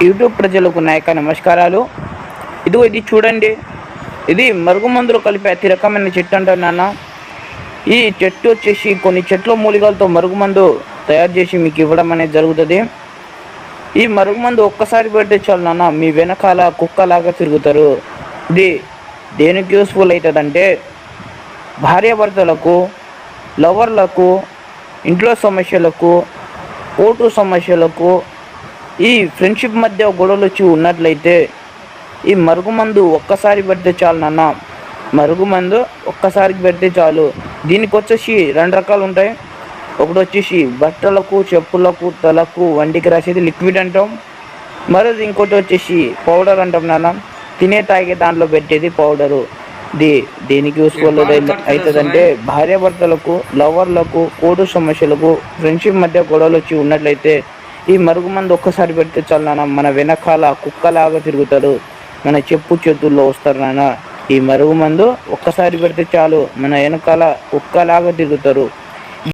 YouTube ప్రజలకు నాయక నమస్కారాలు. ఇది చూడండి, ఇది మరుగుమందులు కలిపే అతి రకమైన చెట్టు అంటారు నాన్న. ఈ చెట్టు వచ్చేసి కొన్ని చెట్ల మూలికలతో మరుగుమందు తయారు చేసి మీకు ఇవ్వడం అనేది జరుగుతుంది. ఈ మరుగుమందు ఒక్కసారి పెడితే చాలు నాన్న, మీ వెనకాల కుక్కలాగా తిరుగుతారు. ఇది దేనికి యూస్ఫుల్ అవుతుందంటే భార్యాభర్తలకు, లవర్లకు, ఇంట్లో సమస్యలకు, కోర్టు సమస్యలకు, ఈ ఫ్రెండ్షిప్ మధ్య గొడవలు వచ్చి ఉన్నట్లయితే ఈ మరుగుమందు ఒక్కసారి పెడితే చాలు నాన్న. మరుగుమందు ఒక్కసారికి పెడితే చాలు. దీనికి వచ్చేసి 2 రకాలు ఉంటాయి. ఒకటి వచ్చేసి బట్టలకు, చెప్పులకు, తలకు, వంటికి రాసేది లిక్విడ్ అంటాం. మరోది ఇంకోటి వచ్చేసి పౌడర్ అంటాం నాన్న. తినే తాగే దాంట్లో పెట్టేది పౌడరు. దేనికి యూస్ఫుల్ అవుతుందంటే భార్యాభర్తలకు, లవర్లకు, కోర్టు సమస్యలకు, ఫ్రెండ్షిప్ మధ్య గొడవలు వచ్చి ఉన్నట్లయితే ఈ మరుగుమందు ఒక్కసారి పెడితే చాలు నాన్న, మన వెనకాల కుక్కలాగా తిరుగుతాడు, మన చెప్పు చేతుల్లో వస్తారు నాన్న. ఈ మరుగుమందు ఒక్కసారి పెడితే చాలు, మన వెనకాల కుక్కలాగా తిరుగుతారు.